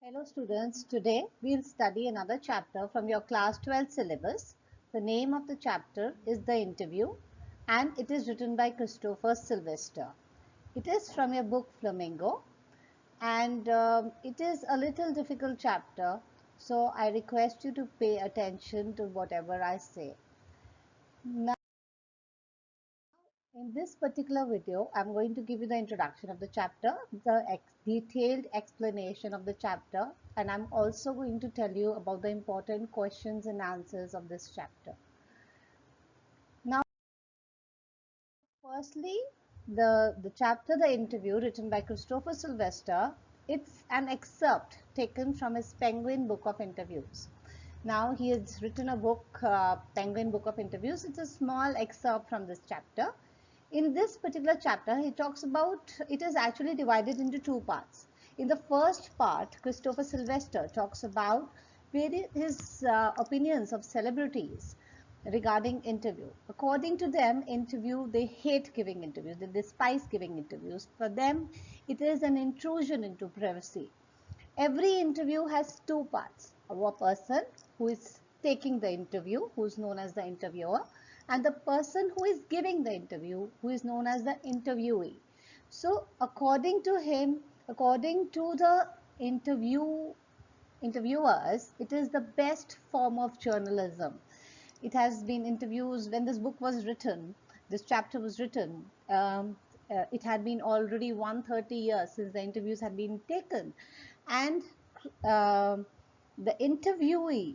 Hello students, today we'll study another chapter from your class 12 syllabus. The name of the chapter is The Interview and it is written by Christopher Sylvester. It is from your book Flamingo and it is a little difficult chapter, so I request you to pay attention to whatever I say. Now, in this particular video, I'm going to give you the introduction of the chapter, the detailed explanation of the chapter, and I'm also going to tell you about the important questions and answers of this chapter. Now, firstly, the chapter, The Interview, written by Christopher Sylvester, it's an excerpt taken from his Penguin Book of Interviews. Now, he has written a book, Penguin Book of Interviews. It's a small excerpt from this chapter. In this particular chapter, he talks about, it is actually divided into two parts. In the first part, Christopher Sylvester talks about his opinions of celebrities regarding interview. According to them, they hate giving interviews, they despise giving interviews. For them, it is an intrusion into privacy. Every interview has two parts: a person who is taking the interview, who is known as the interviewer, and the person who is giving the interview, who is known as the interviewee. So according to him, according to the interviewers, it is the best form of journalism. It has been interviews. When this book was written, this chapter was written, it had been already 130 years since the interviews had been taken, and the interviewee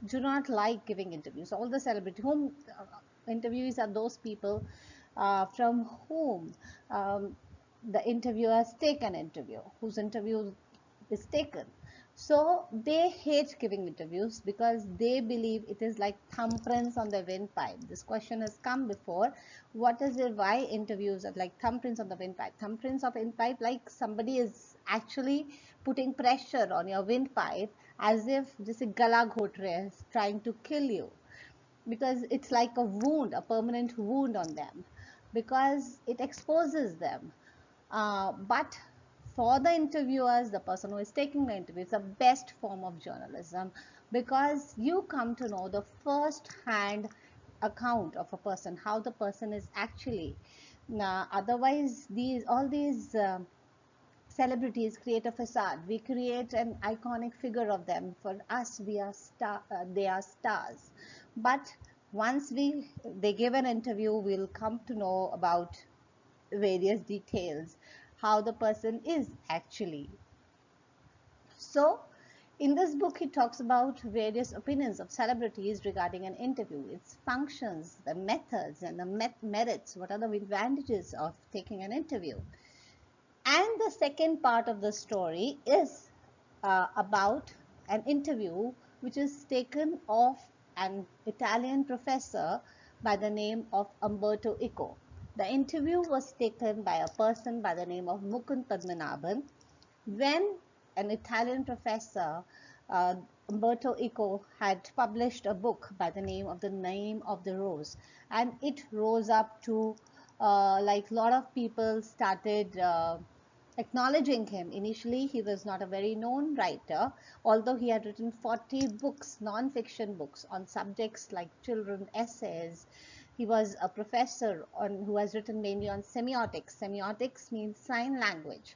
do not like giving interviews. All the celebrities whom interviewees are those people from whom the interviewers take an interview, whose interview is taken. So they hate giving interviews because they believe it is like thumbprints on the windpipe. This question has come before. What is it? Why interviews are like thumbprints on the windpipe? Thumbprints of windpipe, like somebody is actually putting pressure on your windpipe as if this is gala ghotre is trying to kill you, because it's like a wound, a permanent wound on them, because it exposes them. But for the interviewers, the person who is taking the interview, it's the best form of journalism, because you come to know the first hand account of a person, how the person is actually. Now, otherwise, all these celebrities create a facade. We create an iconic figure of them. For us, they are stars. But once they give an interview, we'll come to know about various details, how the person is actually. So, in this book, he talks about various opinions of celebrities regarding an interview, its functions, the methods, and the merits. What are the advantages of taking an interview? And the second part of the story is about an interview which is taken of an Italian professor by the name of Umberto Eco. The interview was taken by a person by the name of Mukund Padmanabhan when an Italian professor, uh, Umberto Eco, had published a book by the name of the Rose, and it rose up to like a lot of people started acknowledging him. Initially, he was not a very known writer, although he had written 40 books, non-fiction books, on subjects like children essays. He was a professor who has written mainly on semiotics. Semiotics means sign language.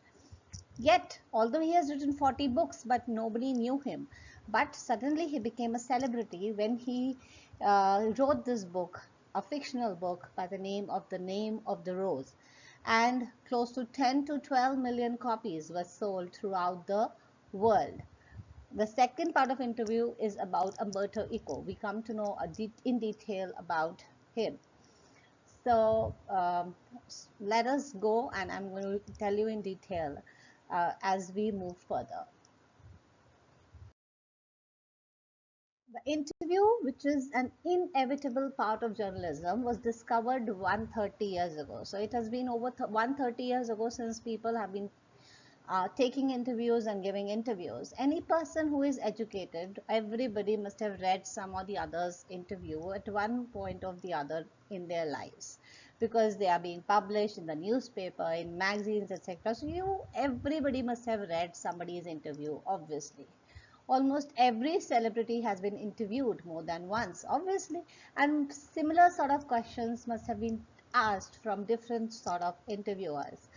Yet, although he has written 40 books, but nobody knew him. But suddenly he became a celebrity when he wrote this book, a fictional book by the name of the Rose. And close to 10 to 12 million copies were sold throughout the world. The second part of interview is about Umberto Eco. We come to know in detail about him. So let us go, and I'm going to tell you in detail as we move further. The interview, which is an inevitable part of journalism, was discovered 130 years ago. So it has been over 130 years ago since people have been taking interviews and giving interviews. Any person who is educated, everybody must have read some or the other's interview at one point or the other in their lives. because they are being published in the newspaper, in magazines, etc. So everybody must have read somebody's interview, obviously. Almost every celebrity has been interviewed more than once, obviously, and similar sort of questions must have been asked from different sort of interviewers.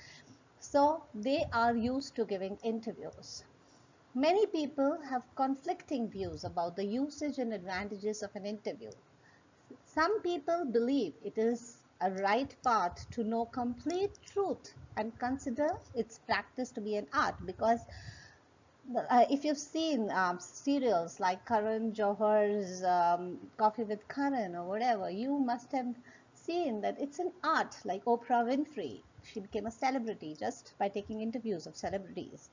So they are used to giving interviews. Many people have conflicting views about the usage and advantages of an interview. Some people believe it is a right path to know complete truth and consider its practice to be an art, because if you've seen serials like Karan Johar's Coffee with Karan or whatever, you must have seen that it's an art. Like Oprah Winfrey, she became a celebrity just by taking interviews of celebrities.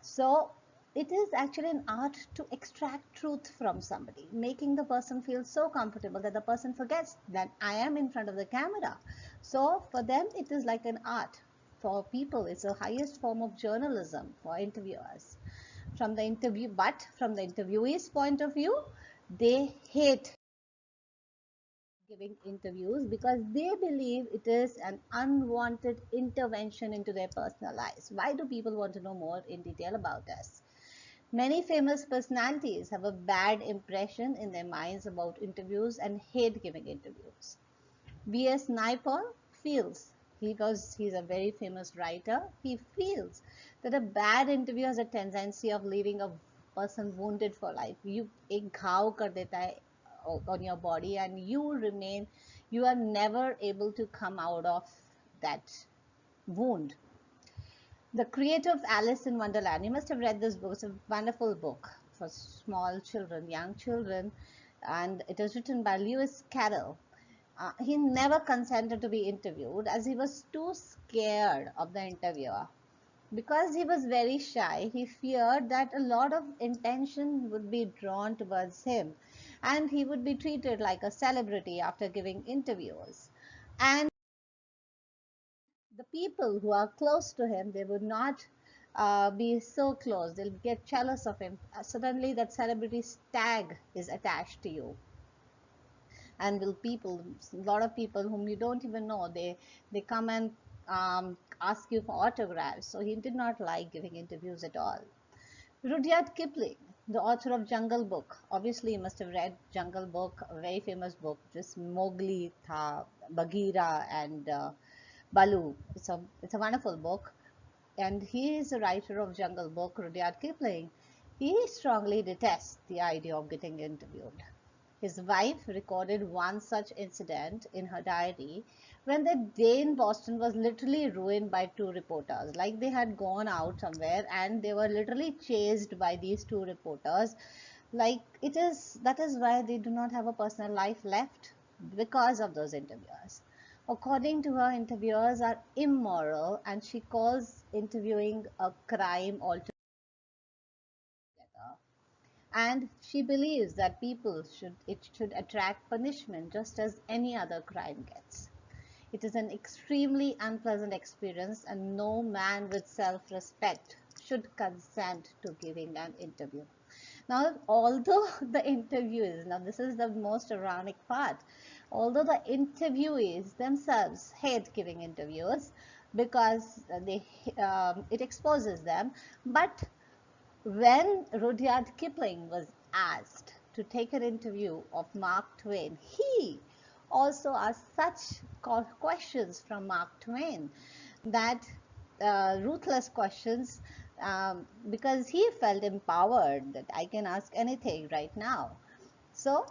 So it is actually an art to extract truth from somebody, making the person feel so comfortable that the person forgets that I am in front of the camera. So for them, it is like an art. For people, it's the highest form of journalism for interviewers. But from the interviewee's point of view, they hate giving interviews because they believe it is an unwanted intervention into their personal lives. Why do people want to know more in detail about us? Many famous personalities have a bad impression in their minds about interviews and hate giving interviews. B.S. Naipaul feels, he's a very famous writer, he feels that a bad interview has a tendency of leaving a person wounded for life. You एक घाव कर देता है on your body, and you are never able to come out of that wound. The creator of Alice in Wonderland, you must have read this book. It's a wonderful book for small children, young children, and it was written by Lewis Carroll. He never consented to be interviewed as he was too scared of the interviewer. Because he was very shy, he feared that a lot of intention would be drawn towards him and he would be treated like a celebrity after giving interviews. And the people who are close to him, they would not be so close. They'll get jealous of him. Suddenly, that celebrity's tag is attached to you. And a lot of people whom you don't even know, they come and ask you for autographs. So he did not like giving interviews at all. Rudyard Kipling, the author of Jungle Book. Obviously, you must have read Jungle Book, a very famous book. Just Mowgli, Tha, Bagheera, and Baloo. It's a wonderful book, and he is the writer of Jungle Book, Rudyard Kipling. He strongly detests the idea of getting interviewed. His wife recorded one such incident in her diary when the day in Boston was literally ruined by two reporters. Like they had gone out somewhere and they were literally chased by these two reporters. That is why they do not have a personal life left, because of those interviewers. According to her, interviewers are immoral and she calls interviewing a crime altogether. And she believes that it should attract punishment just as any other crime gets. It is an extremely unpleasant experience and no man with self-respect should consent to giving an interview. Now, although the interviewees, now this is the most ironic part, although the interviewees themselves hate giving interviews because it exposes them, but when Rudyard Kipling was asked to take an interview of Mark Twain, he also asked such questions from Mark Twain, that ruthless questions, because he felt empowered that I can ask anything right now. So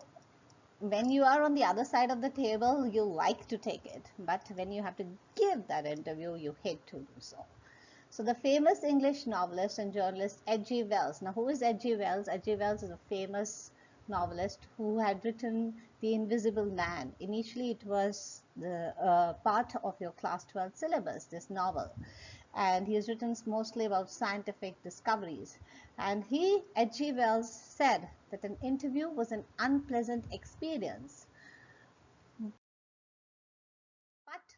when you are on the other side of the table, you like to take it, but when you have to give that interview, you hate to do so. So the famous English novelist and journalist H.G. Wells. Now, who is H.G. Wells? H.G. Wells is a famous novelist who had written The Invisible Man. Initially, it was the part of your class 12 syllabus, this novel. And he has written mostly about scientific discoveries. And H.G. Wells, said that an interview was an unpleasant experience. But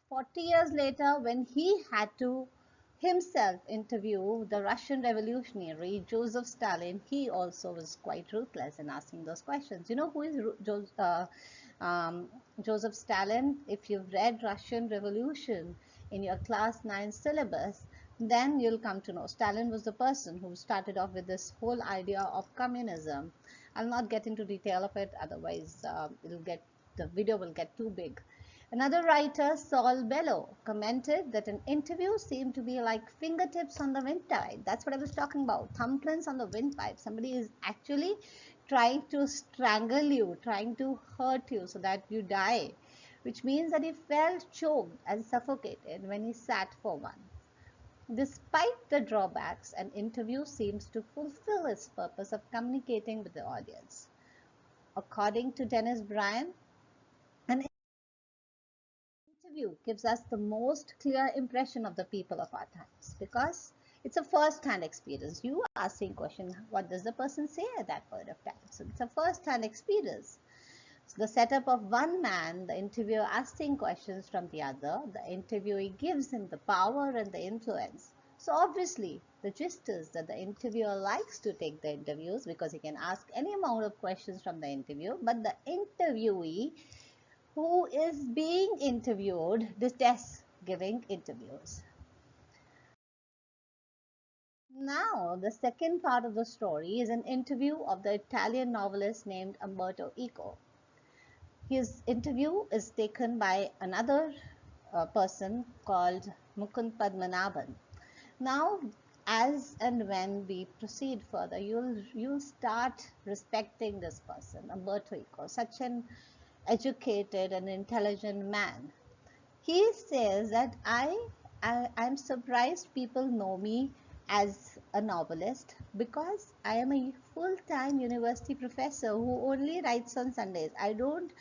40 years later, when he had to himself interview the Russian revolutionary Joseph Stalin, he also was quite ruthless in asking those questions. You know who is Joseph Stalin, if you've read Russian Revolution in your class 9 syllabus, then you'll come to know Stalin was the person who started off with this whole idea of communism. I'll not get into detail of it, otherwise the video will get too big. Another writer, Saul Bellow, commented that an interview seemed to be like fingertips on the windpipe. That's what I was talking about, thumbprints on the windpipe. Somebody is actually trying to strangle you, trying to hurt you so that you die, which means that he felt choked and suffocated when he sat for one. Despite the drawbacks, an interview seems to fulfill its purpose of communicating with the audience. According to Dennis Bryan, an interview gives us the most clear impression of the people of our times because it's a first-hand experience. You are asking question, what does the person say at that point of time? So it's a first-hand experience. So the setup of one man, the interviewer asking questions from the other, the interviewee gives him the power and the influence. So obviously, the gist is that the interviewer likes to take the interviews because he can ask any amount of questions from the interview, but the interviewee who is being interviewed detests giving interviews. Now, the second part of the story is an interview of the Italian novelist named Umberto Eco. His interview is taken by another person called Mukund Padmanabhan. Now, as and when we proceed further, you'll start respecting this person, Umberto Eco, such an educated and intelligent man. He says that I'm surprised people know me as a novelist because I am a full-time university professor who only writes on Sundays. I don't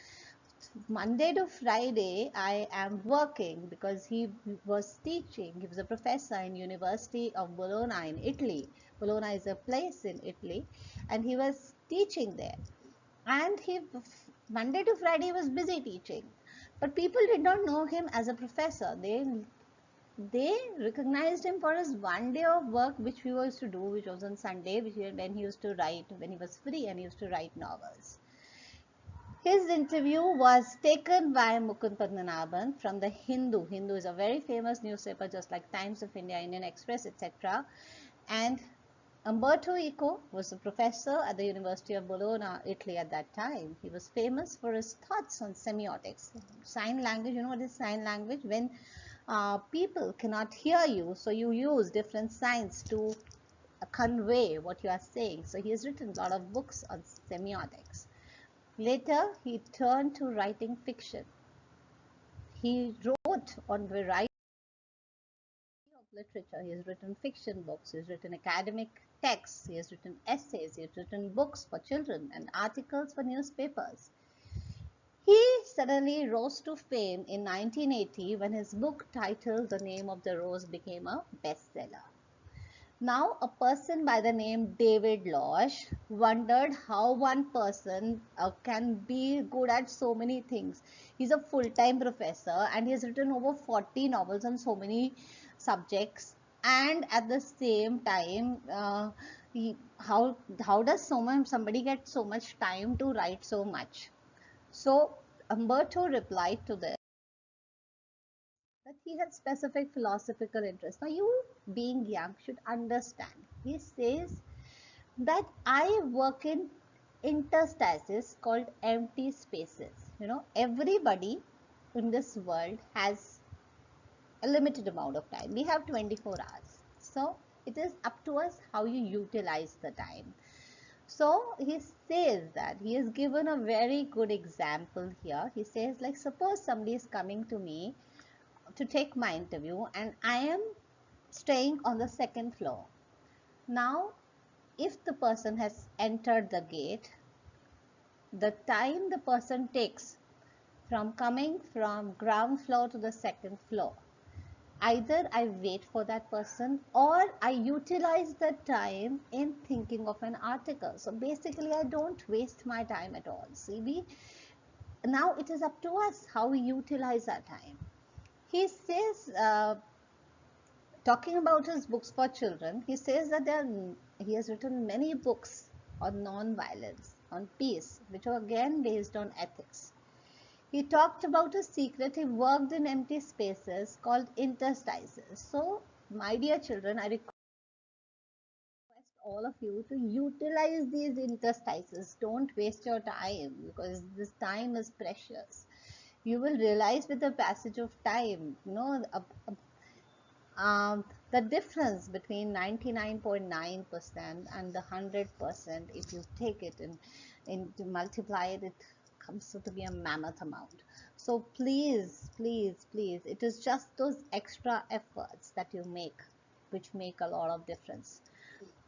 Monday to Friday I am working because he was teaching. He was a professor in University of Bologna in Italy. Bologna is a place in Italy, and he was teaching there. And he Monday to Friday was busy teaching, but people did not know him as a professor. They recognized him for his one day of work, which he used to do, which was on Sunday, when he used to write, when he was free and he used to write novels. His interview was taken by Mukund Padmanabhan from the Hindu. Hindu is a very famous newspaper, just like Times of India, Indian Express, etc. And Umberto Eco was a professor at the University of Bologna, Italy at that time. He was famous for his thoughts on semiotics. Sign language, you know what is sign language? When people cannot hear you, so you use different signs to convey what you are saying. So he has written a lot of books on semiotics. Later, he turned to writing fiction. He wrote on variety of literature. He has written fiction books, he has written academic texts, he has written essays, he has written books for children and articles for newspapers. He suddenly rose to fame in 1980 when his book titled The Name of the Rose became a bestseller. Now, a person by the name David Losch wondered how one person can be good at so many things. He's a full-time professor and he has written over 40 novels on so many subjects. And at the same time, how does somebody get so much time to write so much? So Umberto replied to this that he had specific philosophical interests. Now, you being young should understand. He says that I work in interstices called empty spaces. You know, everybody in this world has a limited amount of time. We have 24 hours. So, it is up to us how you utilize the time. So he says that he has given a very good example here. He says, like, suppose somebody is coming to me to take my interview and I am staying on the second floor. Now, if the person has entered the gate, the time the person takes from coming from ground floor to the second floor, either I wait for that person or I utilize the time in thinking of an article. So basically, I don't waste my time at all. See, now it is up to us how we utilize our time. He says, talking about his books for children, he says that he has written many books on non-violence, on peace, which are again based on ethics. He talked about a secret he worked in empty spaces called interstices. So, my dear children, I request all of you to utilize these interstices. Don't waste your time because this time is precious. You will realize with the passage of time, the difference between 99.9% and the 100%, if you take it and to multiply it, it comes to be a mammoth amount. So please, please, please, it is just those extra efforts that you make which make a lot of difference.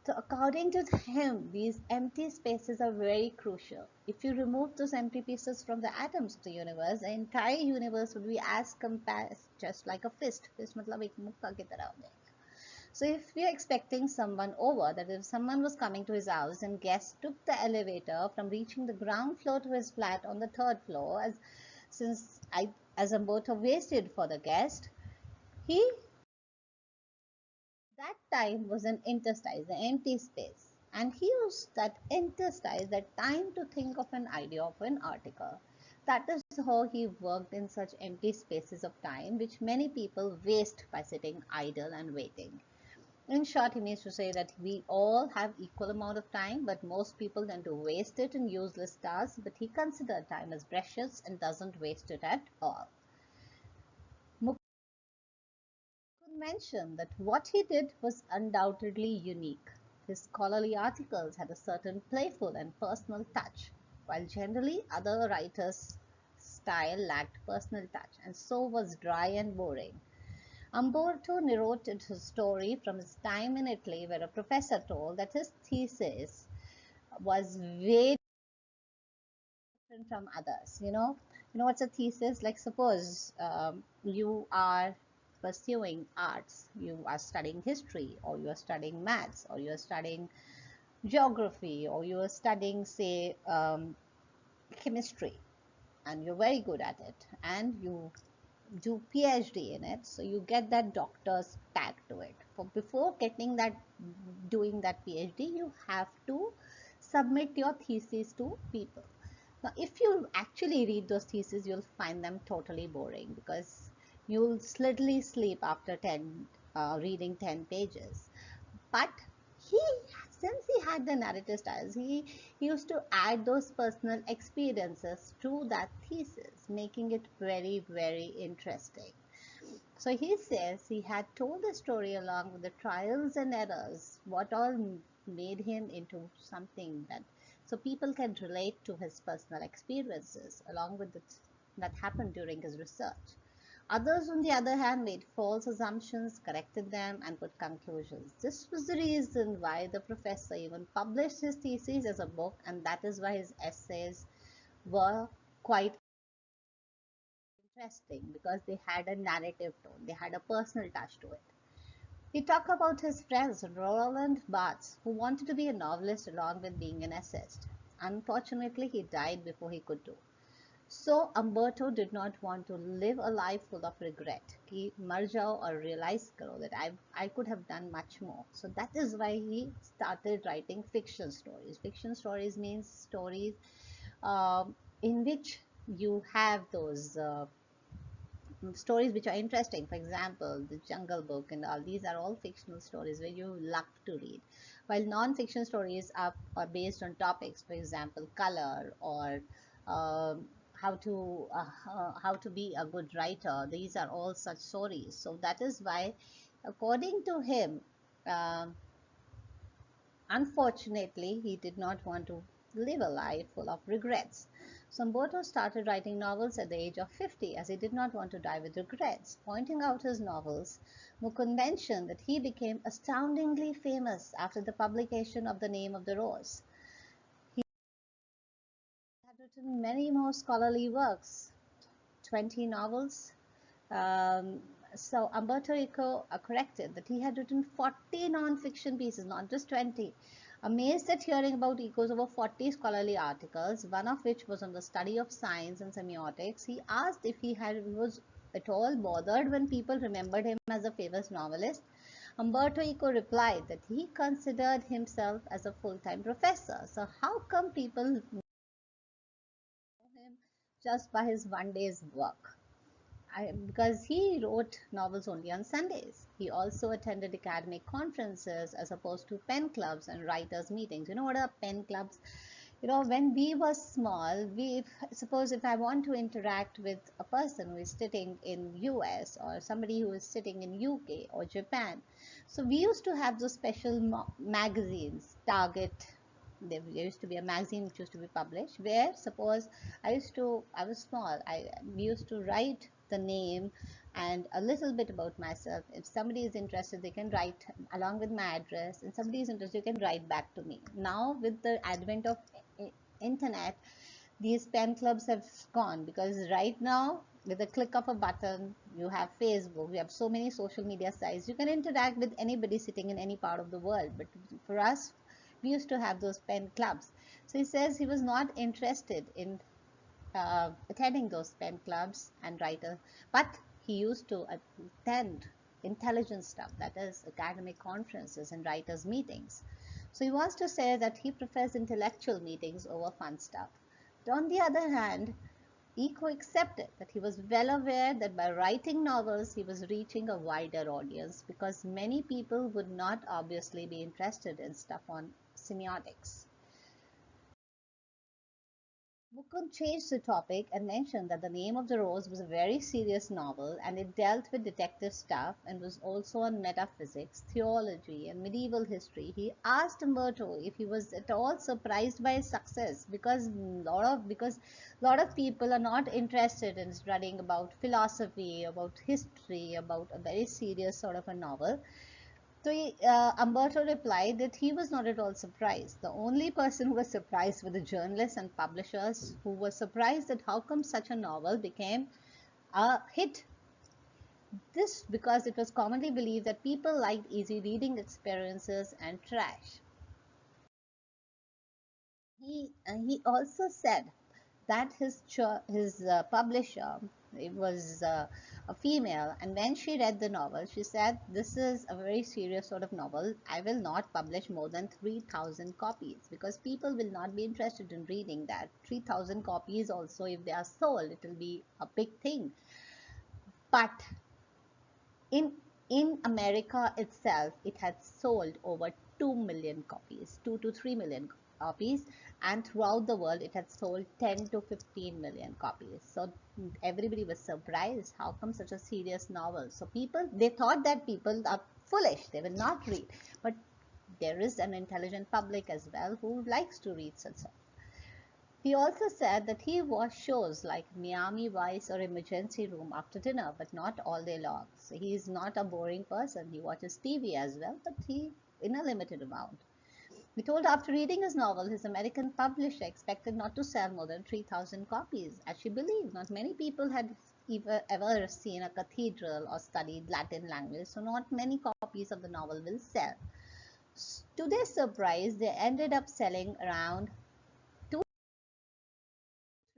So according to him, these empty spaces are very crucial. If you remove those empty pieces from the atoms of the universe, the entire universe would be as compact, just like a fist. Fist मतलब एक मुक्का की तरह हो जाएगा. So if you're expecting someone over, that if someone was coming to his house and guest took the elevator from reaching the ground floor to his flat on the third floor, as Umberto waited for the guest, he that time was an interstice, an empty space. And he used that interstice, that time to think of an idea of an article. That is how he worked in such empty spaces of time, which many people waste by sitting idle and waiting. In short, he means to say that we all have equal amount of time, but most people tend to waste it in useless tasks. But he considered time as precious and doesn't waste it at all. Mention that what he did was undoubtedly unique. His scholarly articles had a certain playful and personal touch, while generally other writers' style lacked personal touch, and so was dry and boring. Umberto narrated his story from his time in Italy, where a professor told that his thesis was way different from others. What's a thesis? Like suppose you are pursuing arts, you are studying history, or you are studying maths, or you are studying geography, or you are studying, say, chemistry, and you're very good at it, and you do PhD in it, so you get that doctor's tag to it. For before getting that, doing that PhD, you have to submit your thesis to people. Now, if you actually read those theses, you'll find them totally boring because you'll literally sleep after reading 10 pages. But he, since he had the narrative styles, he used to add those personal experiences to that thesis, making it very, very interesting. So he says he had told the story along with the trials and errors, what all made him into something that so people can relate to his personal experiences along with that happened during his research. Others, on the other hand, made false assumptions, corrected them, and put conclusions. This was the reason why the professor even published his thesis as a book, and that is why his essays were quite interesting because they had a narrative tone, they had a personal touch to it. He talked about his friends, Roland Barthes, who wanted to be a novelist along with being an essayist. Unfortunately, he died before he could do. So Umberto did not want to live a life full of regret. कि मर जाओ और realize करो that I could have done much more. So that is why he started writing fiction stories. Fiction stories means stories in which you have those stories which are interesting. For example, the Jungle Book and all these are all fictional stories where you love to read. While non-fiction stories are based on topics, for example, color or how to be a good writer. These are all such stories. So that is why, according to him, um, unfortunately, he did not want to live a life full of regrets. Samboto started writing novels at the age of 50 as he did not want to die with regrets. Pointing out his novels, Mukund mentioned that he became astoundingly famous after the publication of The Name of the Rose. He had written many more scholarly works, 20 novels. Um, so Umberto Eco corrected that he had written 40 non-fiction pieces, not just 20. Amazed at hearing about Eco's over 40 scholarly articles, one of which was on the study of science and semiotics, he asked if he was at all bothered when people remembered him as a famous novelist. Umberto Eco replied that he considered himself as a full-time professor. So how come people know him just by his one day's work. Because he wrote novels only on Sundays. He also attended academic conferences as opposed to pen clubs and writers' meetings. You know what are pen clubs? When we were small, we suppose if I want to interact with a person who is sitting in US or somebody who is sitting in UK or Japan, so we used to have those special magazines, Target. There used to be a magazine which used to be published where suppose I was small, we used to write the name and a little bit about myself. If somebody is interested, they can write along with my address, and somebody is interested, you can write back to me. Now with the advent of internet, these pen clubs have gone, because right now with a click of a button, you have Facebook, you have so many social media sites, you can interact with anybody sitting in any part of the world. But for us, we used to have those pen clubs. So he says he was not interested in attending those pen clubs and writer, but he used to attend intelligence stuff, that is academic conferences and writers meetings. So he wants to say that he prefers intellectual meetings over fun stuff. But on the other hand, Eco accepted that he was well aware that by writing novels he was reaching a wider audience, because many people would not obviously be interested in stuff on semiotics. Mukund changed the topic and mentioned that The Name of the Rose was a very serious novel, and it dealt with detective stuff and was also on metaphysics, theology, and medieval history. He asked Umberto if he was at all surprised by his success, because a lot of people are not interested in studying about philosophy, about history, about a very serious sort of a novel. So Umberto replied that he was not at all surprised. The only person who was surprised were the journalists and publishers, who were surprised at how come such a novel became a hit. This because it was commonly believed that people liked easy reading experiences and trash. He also said that his publisher, it was a female, and when she read the novel, she said, "This is a very serious sort of novel. I will not publish more than 3,000 copies, because people will not be interested in reading that. 3,000 copies also, if they are sold, it will be a big thing." But in in America itself, it had sold over 2 million copies, 2 to 3 million copies, and throughout the world, it had sold 10 to 15 million copies. So everybody was surprised. How come such a serious novel? So they thought that people are foolish, they will not read. But there is an intelligent public as well who likes to read such stuff. He also said that he watched shows like Miami Vice or Emergency Room after dinner, but not all day long. So he is not a boring person. He watches TV as well, but he in a limited amount. He told after reading his novel, his American publisher expected not to sell more than 3,000 copies. As she believed, not many people had ever seen a cathedral or studied Latin language, so not many copies of the novel will sell. To their surprise, they ended up selling around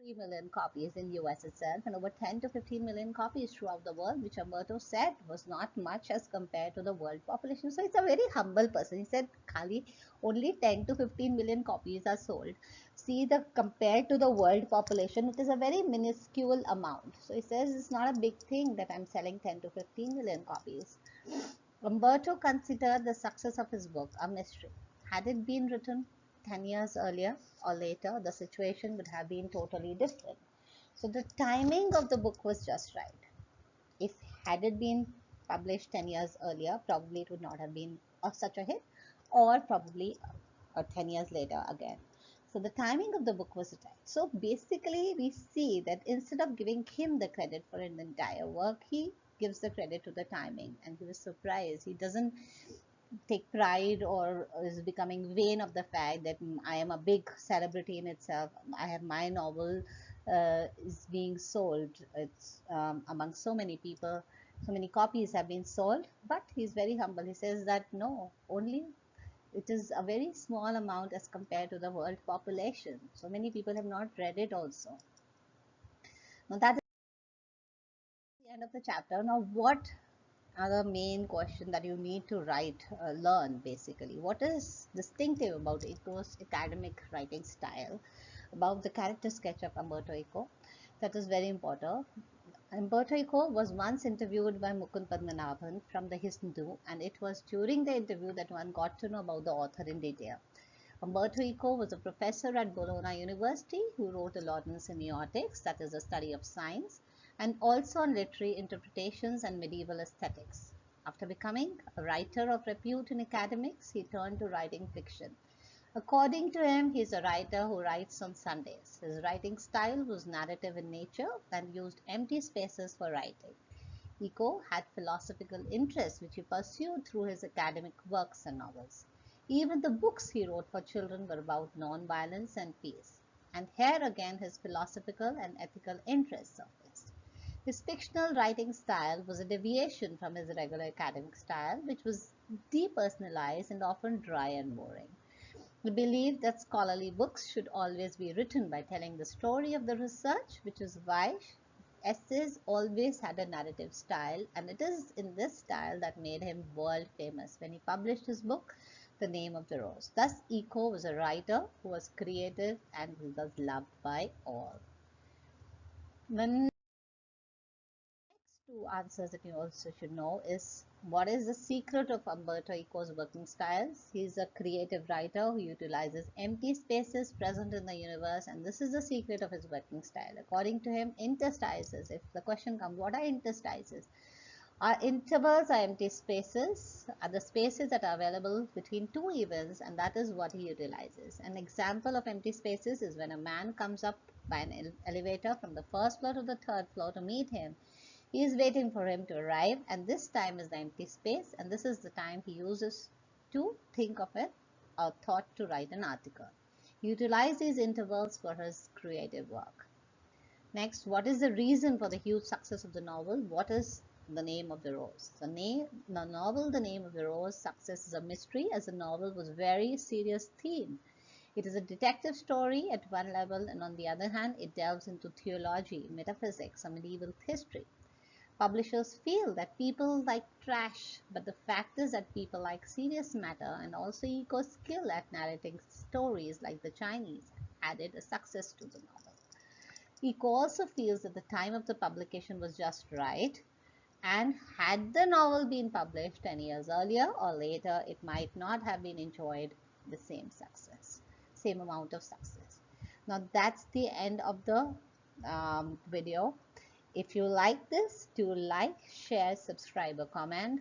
3 million copies in US itself, and over 10 to 15 million copies throughout the world, which Umberto said was not much as compared to the world population. So it's a very humble person. He said, Kali, only 10 to 15 million copies are sold. See, the compared to the world population, it is a very minuscule amount. So he says it's not a big thing that I'm selling 10 to 15 million copies. Umberto considered the success of his book a mystery. Had it been written 10 years earlier or later, the situation would have been totally different. So the timing of the book was just right. If had it been published 10 years earlier, probably it would not have been such a hit, or probably 10 years later again. So the timing of the book was right. So basically, we see that instead of giving him the credit for an entire work, he gives the credit to the timing, and he was surprised. He doesn't take pride or is becoming vain of the fact that I am a big celebrity in itself. I have my novel is being sold. It's among so many people, so many copies have been sold. But he's very humble. He says that no, only it is a very small amount as compared to the world population. So many people have not read it also. Now that is the end of the chapter. Now what are the main question that you need to learn basically? What is distinctive about Eco's academic writing style, about the character sketch of Umberto Eco? That is very important. Umberto Eco was once interviewed by Mukund Padmanabhan from the Hindu, and it was during the interview that one got to know about the author in detail. Umberto Eco was a professor at Bologna University who wrote a lot on semiotics, that is the study of science, and also on literary interpretations and medieval aesthetics. After becoming a writer of repute in academics, he turned to writing fiction. According to him, he is a writer who writes on Sundays. His writing style was narrative in nature and used empty spaces for writing. Eco had philosophical interests which he pursued through his academic works and novels. Even the books he wrote for children were about non-violence and peace. And here again his philosophical and ethical interests surfaced. His fictional writing style was a deviation from his regular academic style, which was depersonalized and often dry and boring. He believed that scholarly books should always be written by telling the story of the research, which is why essays always had a narrative style, and it is in this style that made him world famous when he published his book, The Name of the Rose. Thus, Eco was a writer who was creative and who was loved by all. The two answers that you also should know is what is the secret of Umberto Eco's working styles? He is a creative writer who utilizes empty spaces present in the universe, and this is the secret of his working style. According to him, interstices, if the question comes, what are interstices? Our intervals are empty spaces, are the spaces that are available between two events, and that is what he utilizes. An example of empty spaces is when a man comes up by an elevator from the first floor to the third floor to meet him. He is waiting for him to arrive, and this time is the empty space, and this is the time he uses to think of it or thought to write an article. He utilizes these intervals for his creative work. Next, what is the reason for the huge success of the novel? What is The Name of the Rose? The novel The Name of the Rose success is a mystery, as the novel was very serious theme. It is a detective story at one level, and on the other hand, it delves into theology, metaphysics, and medieval history. Publishers feel that people like trash, but the fact is that people like serious matter, and also Eco's skill at narrating stories like the Chinese added a success to the novel. Eco also feels that the time of the publication was just right, and had the novel been published 10 years earlier or later, it might not have been enjoyed the same amount of success. Now that's the end of the video. If you like this, do like, share, subscribe, or comment.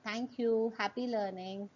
Thank you. Happy learning.